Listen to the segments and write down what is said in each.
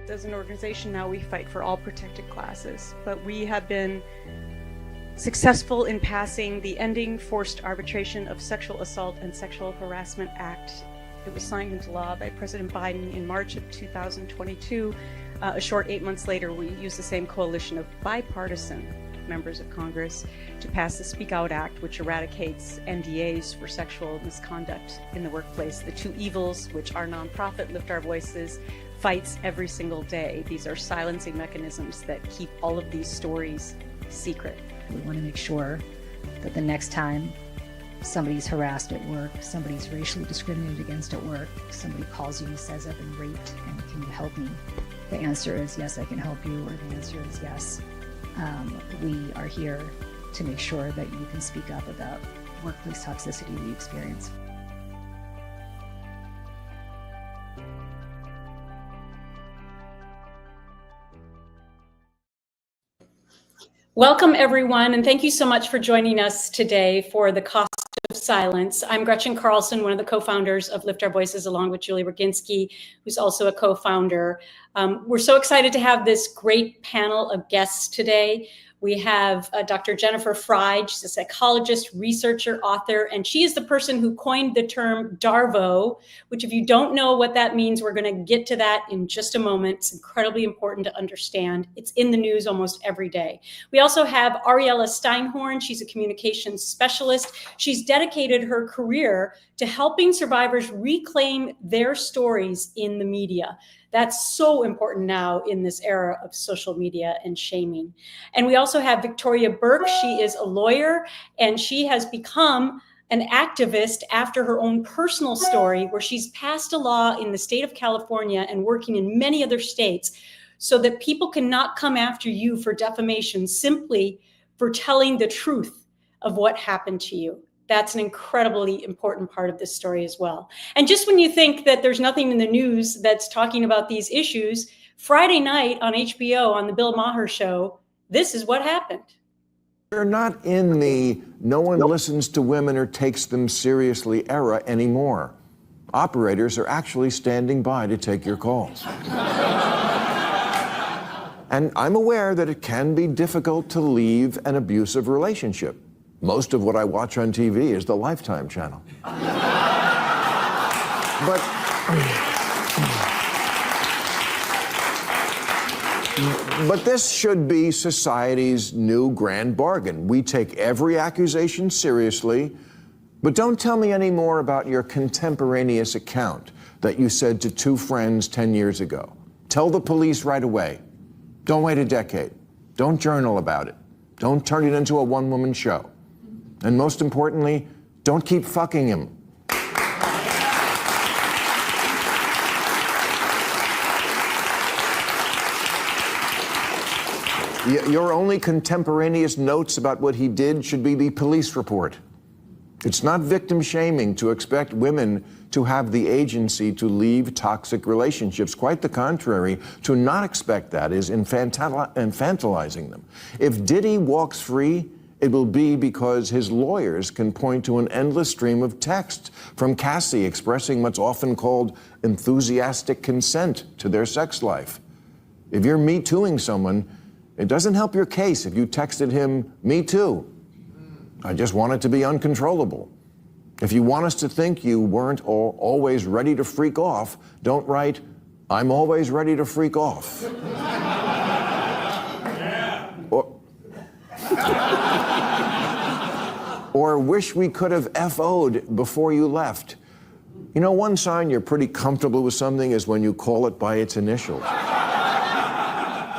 As an organization now, we fight for all protected classes, but we have been successful in passing the Ending Forced Arbitration of Sexual Assault and Sexual Harassment Act. It was signed into law by President Biden in March of 2022. A short 8 months later, we used the same coalition of bipartisan members of Congress to pass the Speak Out Act, which eradicates NDAs for sexual misconduct in the workplace. The two evils, which our nonprofit, Lift Our Voices, fights every single day. These are silencing mechanisms that keep all of these stories secret. We want to make sure that the next time somebody's harassed at work, somebody's racially discriminated against at work, somebody calls you and says, I've been raped and can you help me? The answer is yes, I can help you, or the answer is yes. We are here to make sure that you can speak up about workplace toxicity we experience. Welcome, everyone, and thank you so much for joining us today for The Cost of Silence. I'm Gretchen Carlson, one of the co-founders of Lift Our Voices, along with Julie Roginsky, who's also a co-founder. We're so excited to have this great panel of guests today. We have Dr. Jennifer Freyd. She's a psychologist, researcher, author, and she is the person who coined the term DARVO, which if you don't know what that means, we're going to get to that in just a moment. It's incredibly important to understand. It's in the news almost every day. We also have Ariella Steinhorn. She's a communications specialist. She's dedicated her career to helping survivors reclaim their stories in the media. That's so important now in this era of social media and shaming. And we also have Victoria Burke. She is a lawyer, and she has become an activist after her own personal story, where she's passed a law in the state of California and working in many other states so that people cannot come after you for defamation simply for telling the truth of what happened to you. That's an incredibly important part of this story as well. And just when you think that there's nothing in the news that's talking about these issues, Friday night on HBO on the Bill Maher show, this is what happened. We're not in the no one listens to women or takes them seriously era anymore. Operators are actually standing by to take your calls. And I'm aware that it can be difficult to leave an abusive relationship. Most of what I watch on TV is the Lifetime channel. But this should be society's new grand bargain. We take every accusation seriously, but don't tell me any more about your contemporaneous account that you said to two friends 10 years ago. Tell the police right away. Don't wait a decade. Don't journal about it. Don't turn it into a one-woman show. And most importantly, don't keep fucking him. Your only contemporaneous notes about what he did should be the police report. It's not victim shaming to expect women to have the agency to leave toxic relationships. Quite the contrary, to not expect that is infantilizing them. If Diddy walks free, it will be because his lawyers can point to an endless stream of text from Cassie expressing what's often called enthusiastic consent to their sex life. If you're Me Tooing someone, it doesn't help your case if you texted him, "Me too. I just want it to be uncontrollable." If you want us to think you weren't always ready to freak off, don't write, "I'm always ready to freak off." Or wish we could have FO'd before you left. You know, one sign you're pretty comfortable with something is when you call it by its initials.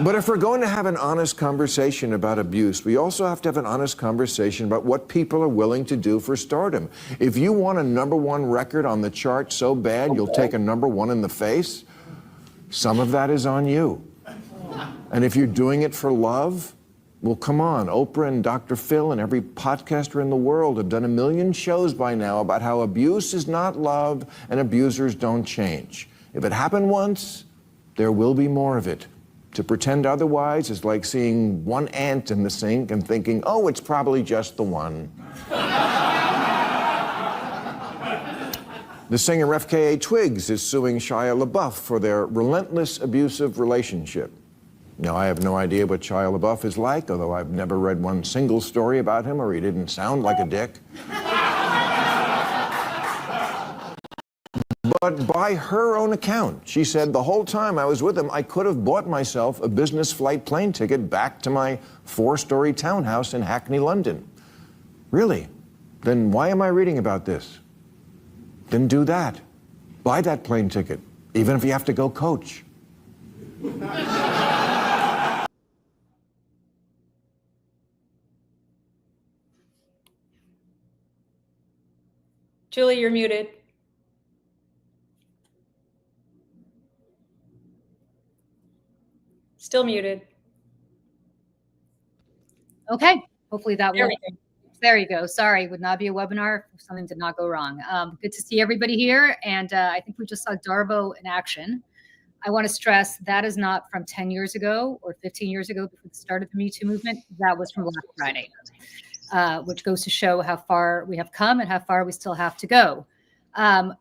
But if we're going to have an honest conversation about abuse, we also have to have an honest conversation about what people are willing to do for stardom. If you want a #1 record on the chart so bad you'll take a #1 in the face, some of that is on you. And if you're doing it for love, well, come on, Oprah and Dr. Phil and every podcaster in the world have done 1 million shows by now about how abuse is not love and abusers don't change. If it happened once, there will be more of it. To pretend otherwise is like seeing one ant in the sink and thinking, oh, it's probably just the one. The singer FKA Twigs is suing Shia LaBeouf for their relentless abusive relationship. Now, I have no idea what Shia LaBeouf is like, although I've never read one single story about him or he didn't sound like a dick. But by her own account, she said, the whole time I was with him, I could have bought myself a business flight plane ticket back to my 4-story townhouse in Hackney, London. Really? Then why am I reading about this? Then do that. Buy that plane ticket, even if you have to go coach. Julie, you're muted. Still muted. Okay, hopefully that There will. we go. There you go. Sorry, would not be a webinar if something did not go wrong. Good to see everybody here. And I think we just saw DARVO in action. I want to stress that is not from 10 years ago or 15 years ago before the start of the Me Too movement. That was from last Friday, which goes to show how far we have come and how far we still have to go.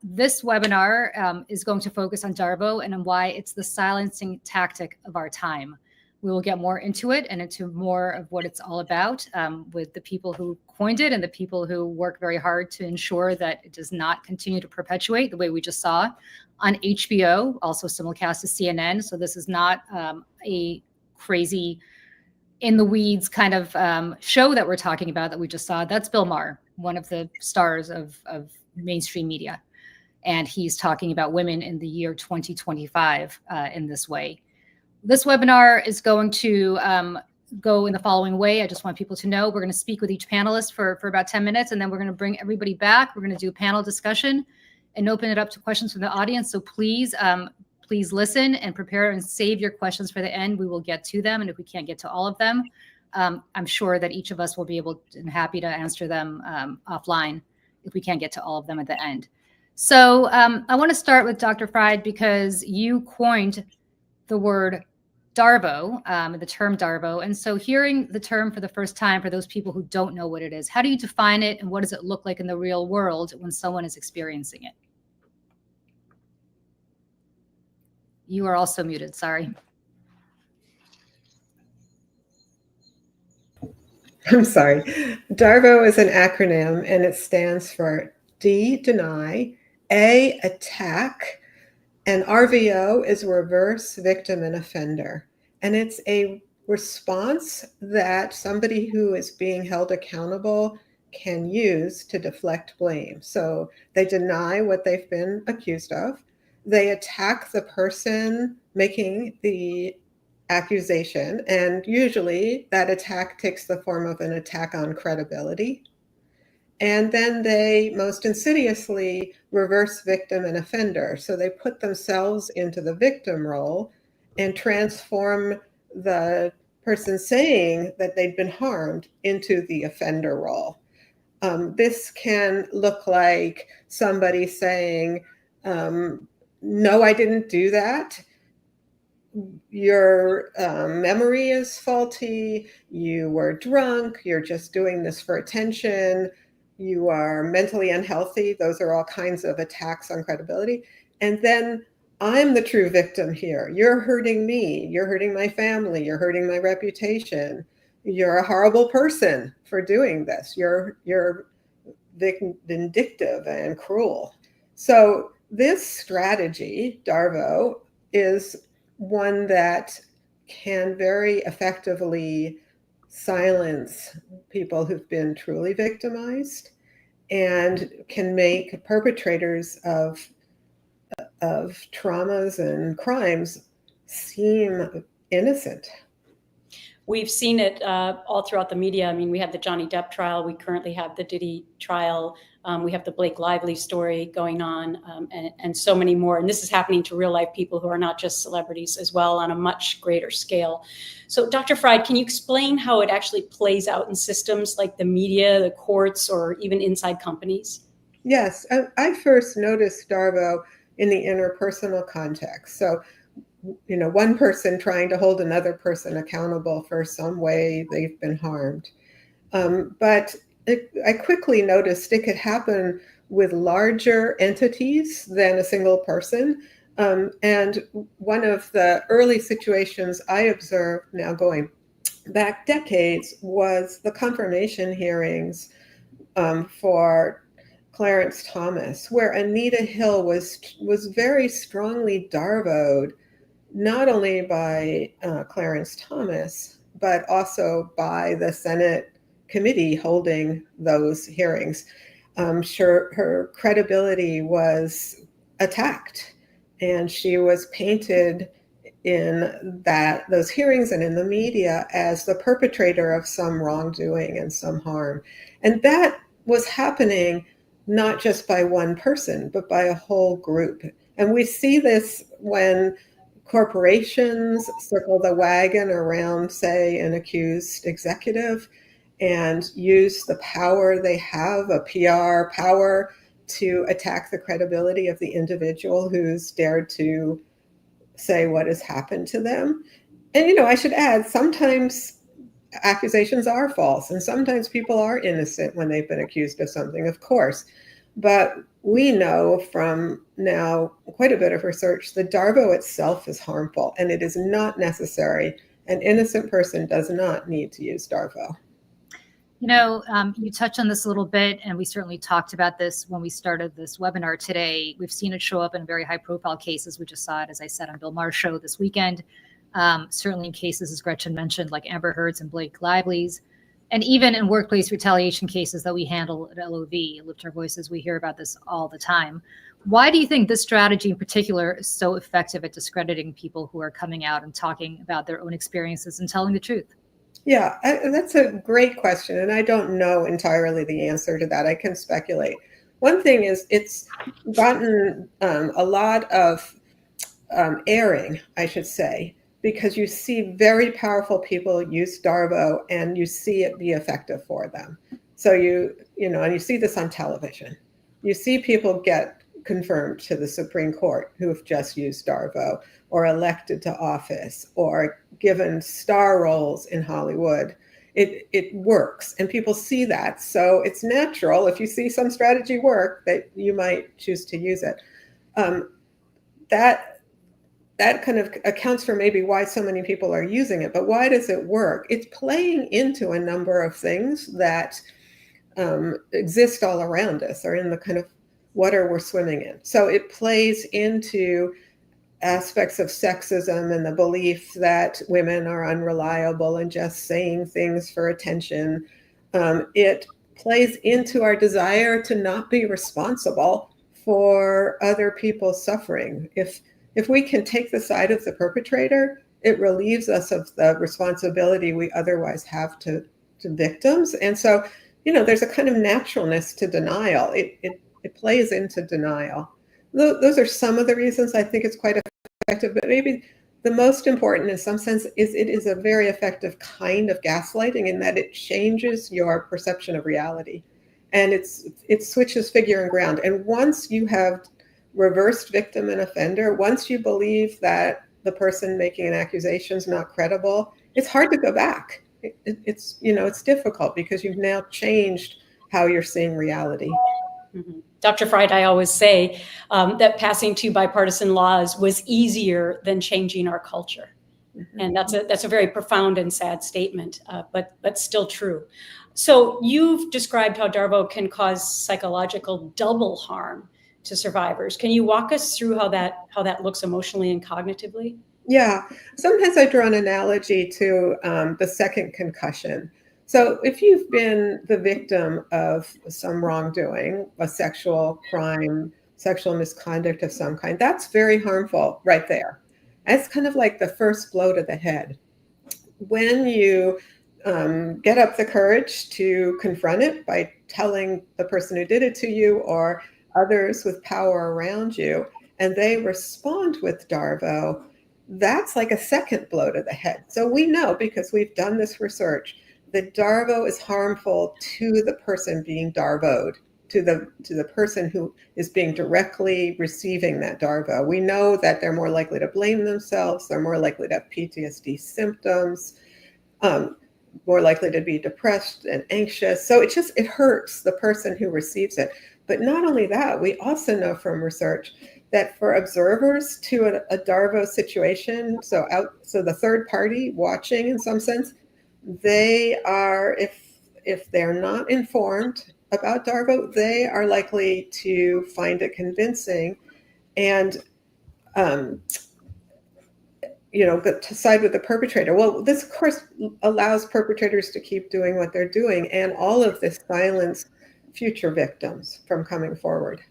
This webinar is going to focus on DARVO and on why it's the silencing tactic of our time. We will get more into it and into more of what it's all about with the people who coined it and the people who work very hard to ensure that it does not continue to perpetuate the way we just saw on HBO, also simulcast to CNN. So this is not a crazy in the weeds kind of show that we're talking about that we just saw. That's Bill Maher, one of the stars of mainstream media. And he's talking about women in the year 2025 in this way. This webinar is going to go in the following way. I just want people to know we're going to speak with each panelist for about 10 minutes, and then we're going to bring everybody back. We're going to do a panel discussion and open it up to questions from the audience. So please, please listen and prepare and save your questions for the end. We will get to them, and if we can't get to all of them, I'm sure that each of us will be able and happy to answer them offline if we can't get to all of them at the end. So I want to start with Dr. Freyd because you coined the word DARVO, the term DARVO. And so hearing the term for the first time for those people who don't know what it is, how do you define it and what does it look like in the real world when someone is experiencing it? You are also muted, sorry. I'm sorry. DARVO is an acronym and it stands for D, deny, A, attack, and RVO is reverse victim and offender. And it's a response that somebody who is being held accountable can use to deflect blame. So they deny what they've been accused of. They attack the person making the accusation. And usually that attack takes the form of an attack on credibility. And then they most insidiously reverse victim and offender. So they put themselves into the victim role and transform the person saying that they've been harmed into the offender role. This can look like somebody saying, no, I didn't do that. Your memory is faulty. You were drunk. You're just doing this for attention. You are mentally unhealthy. Those are all kinds of attacks on credibility. And then I'm the true victim here. You're hurting me. You're hurting my family. You're hurting my reputation. You're a horrible person for doing this. You're vindictive and cruel. So this strategy, DARVO, is one that can very effectively silence people who've been truly victimized and can make perpetrators of traumas and crimes seem innocent. We've seen it all throughout the media. I mean, we had the Johnny Depp trial. We currently have the Diddy trial. We have the Blake Lively story going on and so many more. And this is happening to real life people who are not just celebrities as well on a much greater scale. So Dr. Freyd, can you explain how it actually plays out in systems like the media, the courts, or even inside companies? Yes, I first noticed DARVO in the interpersonal context. So, you know, one person trying to hold another person accountable for some way they've been harmed. But I quickly noticed it could happen with larger entities than a single person. And one of the early situations I observed, now going back decades, was the confirmation hearings for Clarence Thomas, where Anita Hill was very strongly DARVO'd, not only by Clarence Thomas, but also by the Senate committee holding those hearings. Sure, her credibility was attacked, and she was painted in those hearings and in the media as the perpetrator of some wrongdoing and some harm. And that was happening not just by one person, but by a whole group. And we see this when corporations circle the wagon around, say, an accused executive and use the power they have, a PR power, to attack the credibility of the individual who's dared to say what has happened to them. And, I should add, sometimes accusations are false, and sometimes people are innocent when they've been accused of something, of course. But we know from now quite a bit of research that DARVO itself is harmful, and it is not necessary. An innocent person does not need to use DARVO. You touched on this a little bit, and we certainly talked about this when we started this webinar today. We've seen it show up in very high-profile cases. We just saw it, as I said, on Bill Maher's show this weekend. Certainly in cases, as Gretchen mentioned, like Amber Heard's and Blake Lively's, and even in workplace retaliation cases that we handle at LOV, Lift Our Voices. We hear about this all the time. Why do you think this strategy in particular is so effective at discrediting people who are coming out and talking about their own experiences and telling the truth? Yeah, that's a great question, and I don't know entirely the answer to that. I can speculate. One thing is it's gotten a lot of airing, I should say, because you see very powerful people use DARVO and you see it be effective for them. So and you see this on television. You see people get confirmed to the Supreme Court who have just used DARVO, or elected to office, or given star roles in Hollywood. It works, and people see that. So it's natural, if you see some strategy work, that you might choose to use it. That kind of accounts for maybe why so many people are using it. But why does it work? It's playing into a number of things that exist all around us, or in the kind of water we're swimming in. So it plays into aspects of sexism and the belief that women are unreliable and just saying things for attention. It plays into our desire to not be responsible for other people's suffering. If we can take the side of the perpetrator, it relieves us of the responsibility we otherwise have to victims. And so, there's a kind of naturalness to denial. It plays into denial. Those are some of the reasons I think it's quite effective, but maybe the most important in some sense is it is a very effective kind of gaslighting, in that it changes your perception of reality, and it switches figure and ground. And once you have reversed victim and offender, once you believe that the person making an accusation is not credible, it's hard to go back. It's difficult because you've now changed how you're seeing reality. Mm-hmm. Dr. Freyd, I always say that passing two bipartisan laws was easier than changing our culture. Mm-hmm. And that's a very profound and sad statement, but still true. So you've described how DARVO can cause psychological double harm to survivors. Can you walk us through how that looks emotionally and cognitively? Yeah, sometimes I draw an analogy to the second concussion. So if you've been the victim of some wrongdoing, a sexual crime, sexual misconduct of some kind, that's very harmful right there. That's kind of like the first blow to the head. When you get up the courage to confront it by telling the person who did it to you or others with power around you, and they respond with DARVO, that's like a second blow to the head. So we know, because we've done this research, that DARVO is harmful to the person being DARVO'd, to the person who is being directly receiving that DARVO. We know that they're more likely to blame themselves, they're more likely to have PTSD symptoms, more likely to be depressed and anxious. So it hurts the person who receives it. But not only that, we also know from research that for observers to a DARVO situation, so the third party watching in some sense, they are, if they're not informed about DARVO, they are likely to find it convincing and to side with the perpetrator. Well, this of course allows perpetrators to keep doing what they're doing, and all of this silence future victims from coming forward.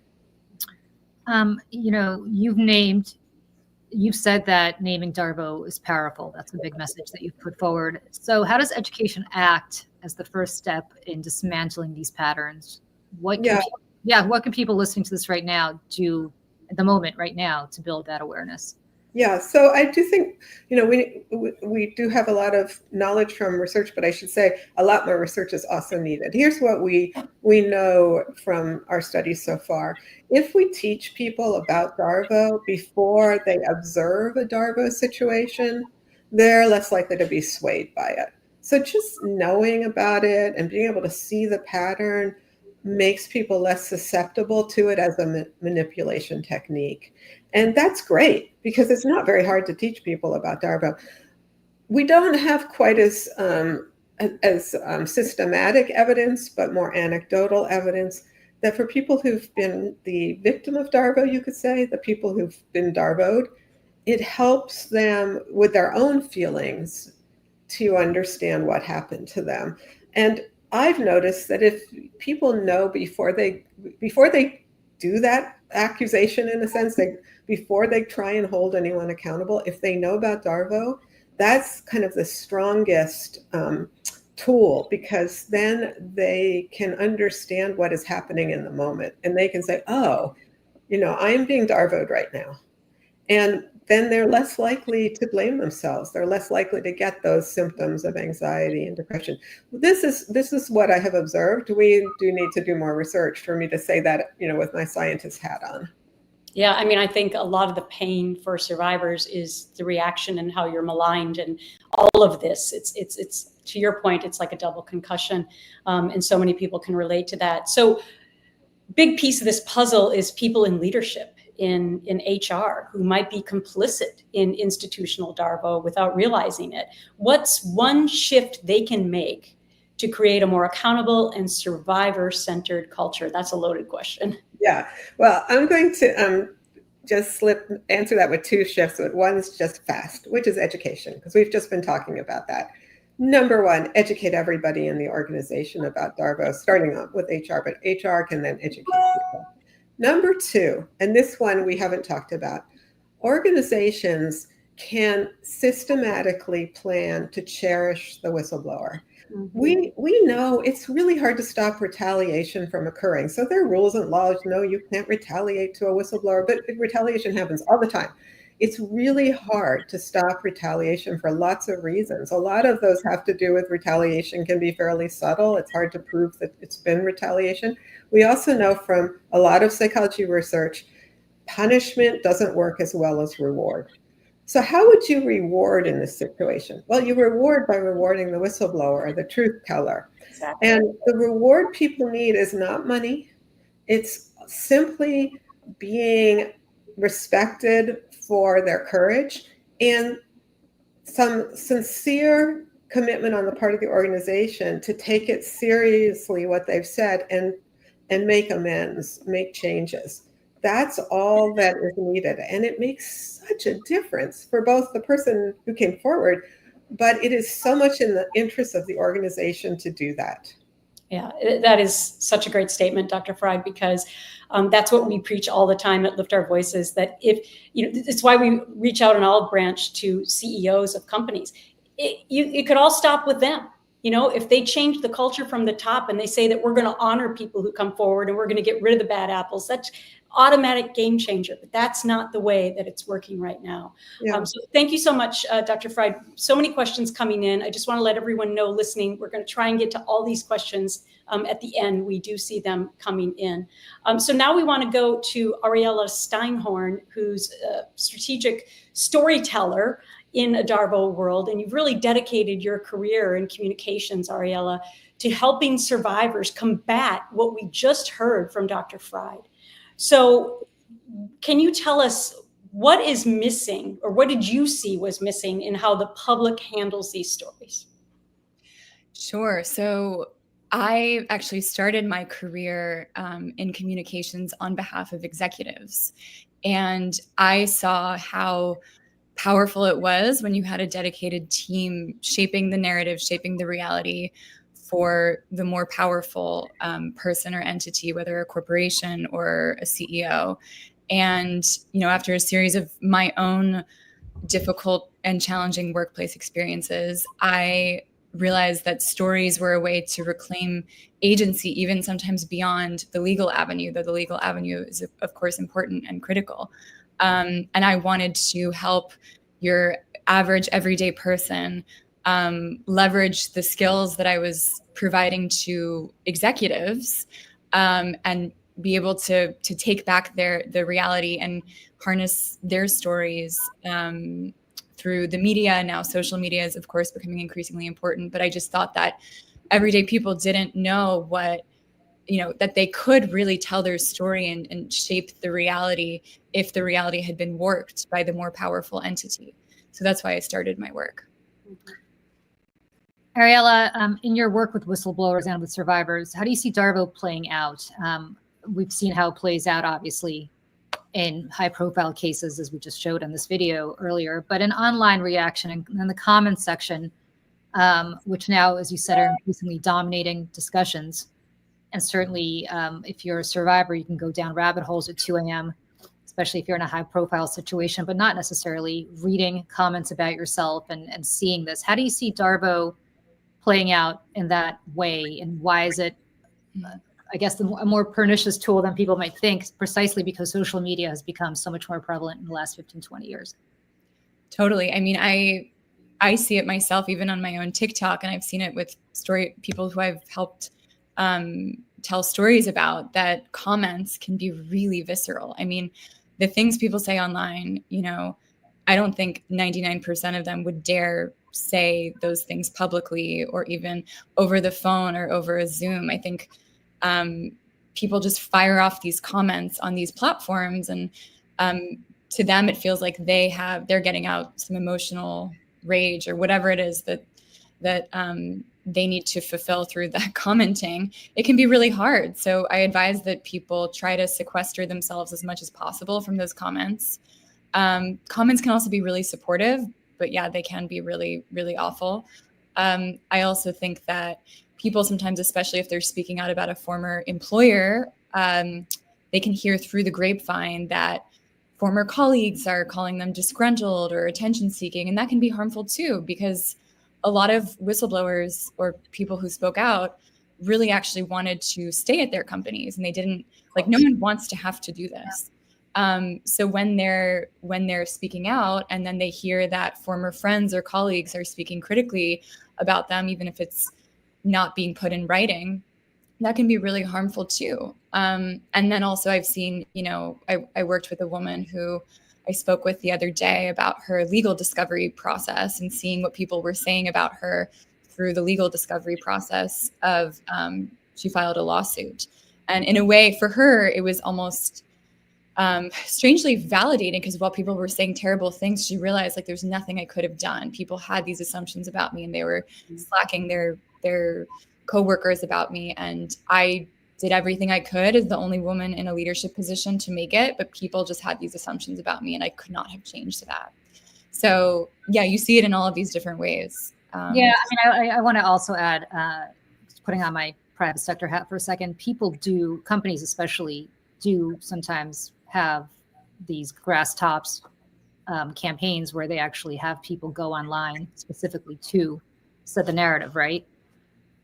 You've said that naming DARVO is powerful. That's a big message that you've put forward. So how does education act as the first step in dismantling these patterns? What can people listening to this right now do at the moment right now to build that awareness? Yeah, so I do think, we do have a lot of knowledge from research, but I should say a lot more research is also needed. Here's what we know from our studies so far. If we teach people about DARVO before they observe a DARVO situation, they're less likely to be swayed by it. So just knowing about it and being able to see the pattern makes people less susceptible to it as a manipulation technique. And that's great because it's not very hard to teach people about DARVO. We don't have quite as systematic evidence, but more anecdotal evidence that for people who've been the victim of DARVO, you could say, the people who've been DARVO'd, it helps them with their own feelings to understand what happened to them. And I've noticed that if people know before they do that accusation, in a sense, before they try and hold anyone accountable, if they know about DARVO, that's kind of the strongest tool, because then they can understand what is happening in the moment, and they can say, oh, I am being DARVO'd right now. And then they're less likely to blame themselves. They're less likely to get those symptoms of anxiety and depression. This is what I have observed. We do need to do more research for me to say that, with my scientist hat on. Yeah, I mean, I think a lot of the pain for survivors is the reaction and how you're maligned and all of this. It's to your point, it's like a double concussion, and so many people can relate to that. So, big piece of this puzzle is people in leadership in HR who might be complicit in institutional DARVO without realizing it. What's one shift they can make to create a more accountable and survivor-centered culture? That's a loaded question. Yeah, well, I'm going to just answer that with two shifts. One's just fast, which is education, because we've just been talking about that. Number one, educate everybody in the organization about DARVO, starting off with HR, but HR can then educate people. Number two, and this one we haven't talked about, organizations can systematically plan to cherish the whistleblower. Mm-hmm. We know it's really hard to stop retaliation from occurring. So there are rules and laws. No, you can't retaliate to a whistleblower, but retaliation happens all the time. It's really hard to stop retaliation for lots of reasons. A lot of those have to do with retaliation can be fairly subtle. It's hard to prove that it's been retaliation. We also know from a lot of psychology research, punishment doesn't work as well as reward. So how would you reward in this situation? Well, you reward by rewarding the whistleblower, the truth teller. Exactly. And the reward people need is not money. It's simply being respected for their courage and some sincere commitment on the part of the organization to take it seriously what they've said and make amends, make changes. That's all that is needed. And it makes such a difference for both the person who came forward, but it is so much in the interest of the organization to do that. Yeah, that is such a great statement, Dr. Freyd, because that's what we preach all the time at Lift Our Voices, that it's why we reach out an olive branch to CEOs of companies. It could all stop with them. If they change the culture from the top and they say that we're going to honor people who come forward and we're going to get rid of the bad apples, automatic game changer, but that's not the way that it's working right now. Yeah. So thank you so much, Dr. Freyd. So many questions coming in. I just want to let everyone know listening, we're going to try and get to all these questions at the end. We do see them coming in. So now we want to go to Ariella Steinhorn, who's a strategic storyteller in a DARVO world. And you've really dedicated your career in communications, Ariella, to helping survivors combat what we just heard from Dr. Freyd. So can you tell us what is missing, or what did you see was missing in how the public handles these stories? Sure. So I actually started my career in communications on behalf of executives. And I saw how powerful it was when you had a dedicated team shaping the narrative, shaping the reality for the more powerful person or entity, whether a corporation or a CEO. And, after a series of my own difficult and challenging workplace experiences, I realized that stories were a way to reclaim agency, even sometimes beyond the legal avenue, though the legal avenue is, of course, important and critical. And I wanted to help your average everyday person leverage the skills that I was providing to executives and be able to take back the reality and harness their stories through the media. Now social media is, of course, becoming increasingly important, but I just thought that everyday people didn't know that they could really tell their story and shape the reality if the reality had been worked by the more powerful entity. So that's why I started my work. Ariella, in your work with whistleblowers and with survivors, how do you see DARVO playing out? We've seen how it plays out, obviously, in high-profile cases, as we just showed in this video earlier, but in online reaction and in the comments section, which now, as you said, are increasingly dominating discussions. And certainly, if you're a survivor, you can go down rabbit holes at 2 a.m., especially if you're in a high-profile situation, but not necessarily reading comments about yourself and seeing this. How do you see DARVO playing out in that way, and why is it, I guess, a more pernicious tool than people might think, precisely because social media has become so much more prevalent in the last 15, 20 years? Totally. I mean, I see it myself, even on my own TikTok, and I've seen it with people who I've helped tell stories about, that comments can be really visceral. I mean, the things people say online, I don't think 99% of them would dare say those things publicly or even over the phone or over a Zoom. I think people just fire off these comments on these platforms, and to them it feels like they're getting out some emotional rage or whatever it is that they need to fulfill through that commenting. It can be really hard. So I advise that people try to sequester themselves as much as possible from those comments. Comments can also be really supportive, but yeah, they can be really, really awful. I also think that people sometimes, especially if they're speaking out about a former employer, they can hear through the grapevine that former colleagues are calling them disgruntled or attention seeking. And that can be harmful too, because a lot of whistleblowers or people who spoke out really actually wanted to stay at their companies, and they didn't, no one wants to have to do this. So when they're speaking out and then they hear that former friends or colleagues are speaking critically about them, even if it's not being put in writing, that can be really harmful too. And then also I've seen, I worked with a woman who I spoke with the other day about her legal discovery process, and seeing what people were saying about her through the legal discovery process of she filed a lawsuit. And in a way for her, it was almost strangely validating, because while people were saying terrible things, she realized there's nothing I could have done. People had these assumptions about me, and they were slacking their coworkers about me. And I did everything I could as the only woman in a leadership position to make it, but people just had these assumptions about me, and I could not have changed that. So yeah, you see it in all of these different ways. Yeah, I mean, I want to also add, putting on my private sector hat for a second, companies especially do sometimes have these grass tops campaigns where they actually have people go online specifically to set the narrative, right?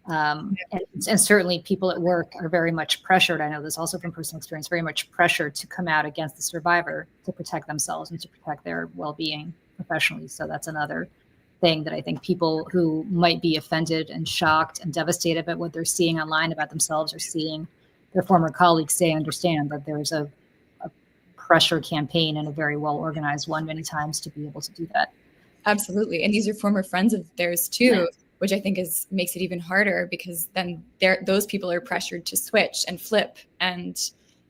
And certainly people at work are very much pressured. I know this also from personal experience, very much pressured to come out against the survivor to protect themselves and to protect their well-being professionally. So that's another thing that I think people who might be offended and shocked and devastated by what they're seeing online about themselves or seeing their former colleagues say, understand that there's a pressure campaign, and a very well-organized one many times, to be able to do that. Absolutely. And these are former friends of theirs too, Yeah. which I think makes it even harder, because then those people are pressured to switch and flip. And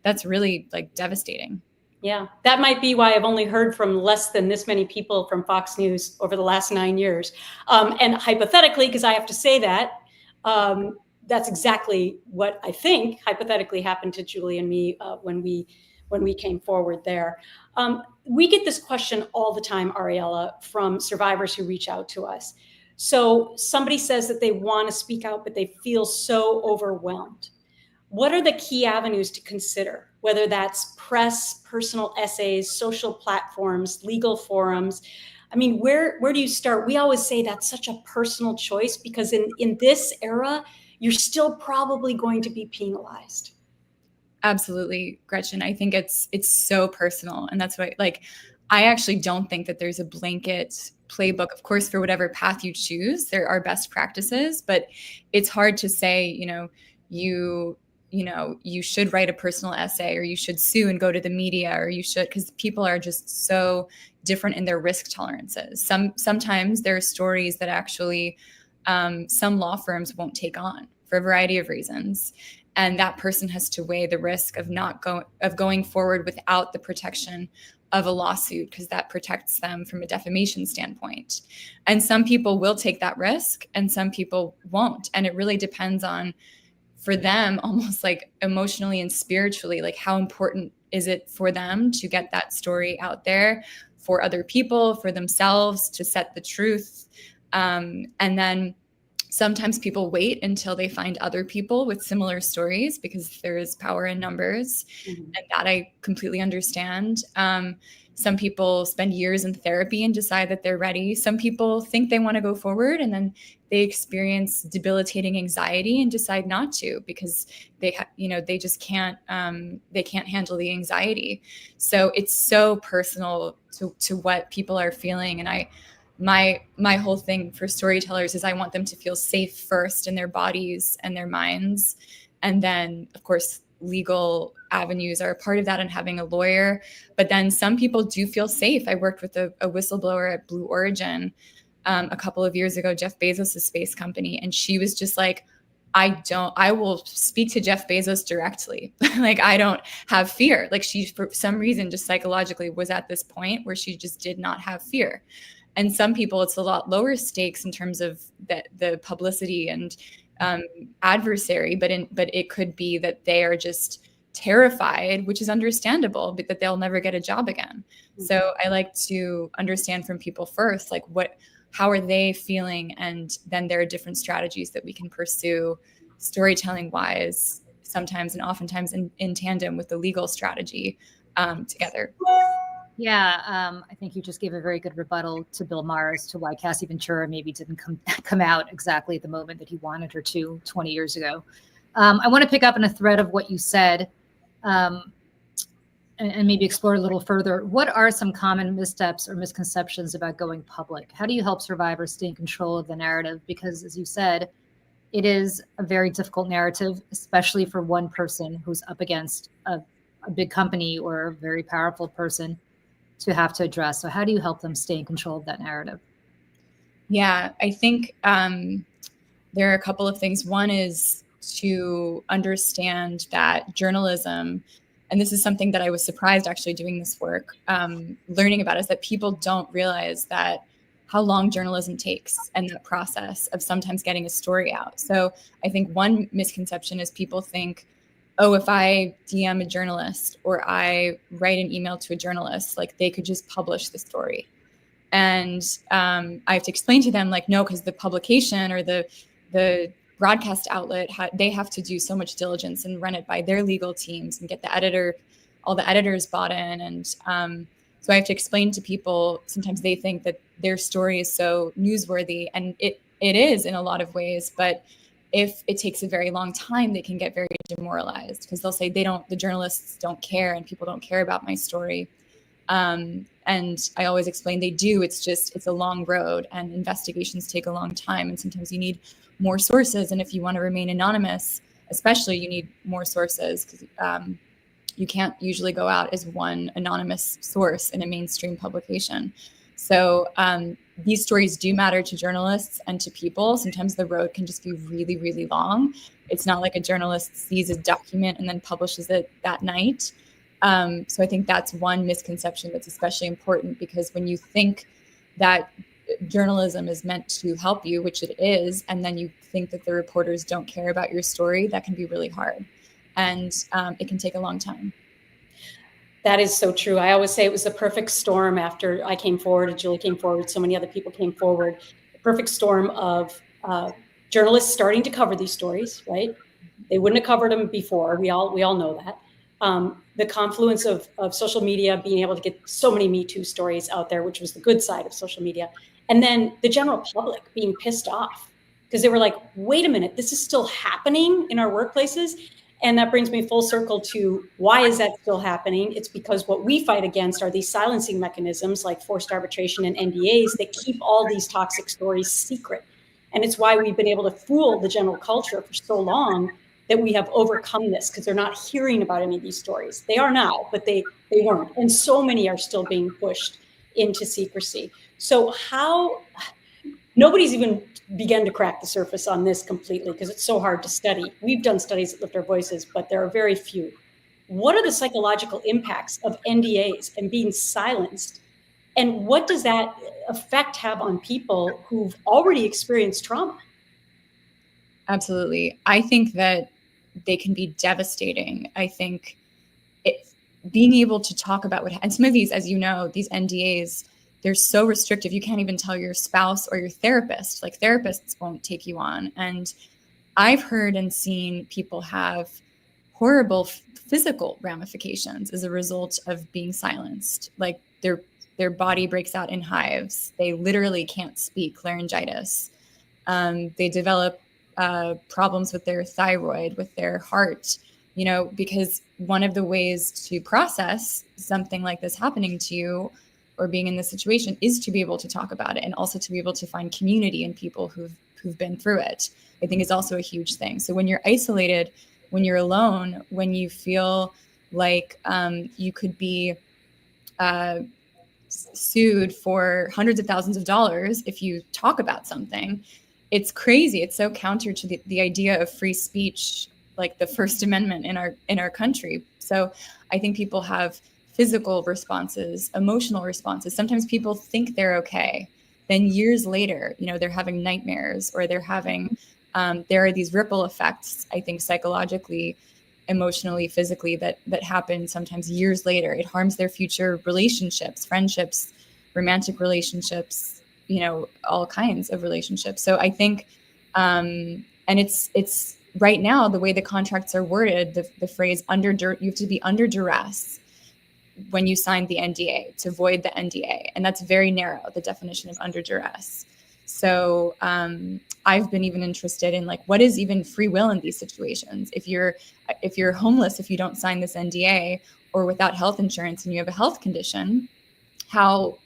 that's really like devastating. Yeah, that might be why I've only heard from less than this many people from Fox News over the last 9 years. And hypothetically, because I have to say that, that's exactly what I think hypothetically happened to Julie and me when we came forward there. We get this question all the time, Ariella, from survivors who reach out to us. So somebody says that they want to speak out, but they feel so overwhelmed. What are the key avenues to consider, whether that's press, personal essays, social platforms, legal forums? I mean, where do you start? We always say that's such a personal choice, because in this era, you're still probably going to be penalized. Absolutely, Gretchen. I think it's so personal. And that's why, like, I actually don't think that there's a blanket playbook. Of course, for whatever path you choose, there are best practices, but it's hard to say, you should write a personal essay, or you should sue and go to the media, or you should, because people are just so different in their risk tolerances. Sometimes there are stories that actually some law firms won't take on for a variety of reasons. And that person has to weigh the risk of going forward without the protection of a lawsuit, because that protects them from a defamation standpoint. And some people will take that risk and some people won't. And it really depends on, for them, almost like emotionally and spiritually, like how important is it for them to get that story out there for other people, for themselves, to set the truth. And then sometimes people wait until they find other people with similar stories, because there is power in numbers. Mm-hmm. And that I completely understand. Some people spend years in therapy and decide that they're ready. Some people think they want to go forward, and then they experience debilitating anxiety and decide not to, because they just can't, they can't handle the anxiety. So it's so personal to what people are feeling. And my whole thing for storytellers is I want them to feel safe first in their bodies and their minds. And then, of course, legal avenues are a part of that, and having a lawyer. But then some people do feel safe. I worked with a whistleblower at Blue Origin a couple of years ago, Jeff Bezos' space company. And she was just like, I will speak to Jeff Bezos directly. Like, I don't have fear. Like, she, for some reason, just psychologically was at this point where she just did not have fear. And some people, it's a lot lower stakes in terms of the publicity and adversary, but it could be that they are just terrified, which is understandable, but that they'll never get a job again. Mm-hmm. So I like to understand from people first, like how are they feeling? And then there are different strategies that we can pursue storytelling wise, sometimes and oftentimes in tandem with the legal strategy together. Yeah, I think you just gave a very good rebuttal to Bill Maher as to why Cassie Ventura maybe didn't come out exactly at the moment that he wanted her to 20 years ago. I want to pick up on a thread of what you said and maybe explore a little further. What are some common missteps or misconceptions about going public? How do you help survivors stay in control of the narrative? Because, as you said, it is a very difficult narrative, especially for one person who's up against a big company or a very powerful person to have to address. So how do you help them stay in control of that narrative? Yeah, I think there are a couple of things. One is to understand that journalism, and this is something that I was surprised actually doing this work, learning about, is that people don't realize that how long journalism takes and the process of sometimes getting a story out. So I think one misconception is people think, oh, if I DM a journalist or I write an email to a journalist, like they could just publish the story. And I have to explain to them, like, no, because the publication or the broadcast outlet, they have to do so much diligence and run it by their legal teams and get all the editors bought in. And so I have to explain to people, sometimes they think that their story is so newsworthy, and it is in a lot of ways, but if it takes a very long time, they can get very demoralized because they'll say the journalists don't care and people don't care about my story. And I always explain they do. It's a long road and investigations take a long time. And sometimes you need more sources. And if you want to remain anonymous, especially, you need more sources because you can't usually go out as one anonymous source in a mainstream publication. So these stories do matter to journalists and to people. Sometimes the road can just be really, really long. It's not like a journalist sees a document and then publishes it that night. So I think that's one misconception that's especially important, because when you think that journalism is meant to help you, which it is, and then you think that the reporters don't care about your story, that can be really hard. And it can take a long time. That is so true. I always say it was the perfect storm after I came forward and Julie came forward. So many other people came forward. The perfect storm of journalists starting to cover these stories, right? They wouldn't have covered them before. We all know that. The confluence of social media, being able to get so many Me Too stories out there, which was the good side of social media. And then the general public being pissed off because they were like, wait a minute, this is still happening in our workplaces. And that brings me full circle to why is that still happening? It's because what we fight against are these silencing mechanisms like forced arbitration and NDAs that keep all these toxic stories secret. And it's why we've been able to fool the general culture for so long that we have overcome this, because they're not hearing about any of these stories. They are now, but they weren't. And so many are still being pushed into secrecy. So nobody's even begun to crack the surface on this completely because it's so hard to study. We've done studies that Lift Our Voices, but there are very few. What are the psychological impacts of NDAs and being silenced? And what does that effect have on people who've already experienced trauma? Absolutely. I think that they can be devastating. I think being able to talk about and some of these, as you know, these NDAs, they're so restrictive. You can't even tell your spouse or your therapist. Like, therapists won't take you on. And I've heard and seen people have horrible physical ramifications as a result of being silenced. Like their body breaks out in hives. They literally can't speak, laryngitis. They develop problems with their thyroid, with their heart, because one of the ways to process something like this happening to you or being in this situation is to be able to talk about it, and also to be able to find community in people who've been through it. I think is also a huge thing. So when you're isolated, when you're alone, when you feel like you could be sued for hundreds of thousands of dollars if you talk about something, it's crazy. It's so counter to the idea of free speech, like the First Amendment in our country. So I think people have physical responses, emotional responses. Sometimes people think they're okay. Then years later, they're having nightmares, or they're having, there are these ripple effects, I think, psychologically, emotionally, physically, that happen sometimes years later. It harms their future relationships, friendships, romantic relationships, all kinds of relationships. So I think, and it's right now, the way the contracts are worded, the phrase you have to be under duress when you sign the NDA to void the NDA. And that's very narrow, the definition of under duress. So I've been even interested in what is even free will in these situations? If you're homeless, if you don't sign this NDA, or without health insurance and you have a health condition, how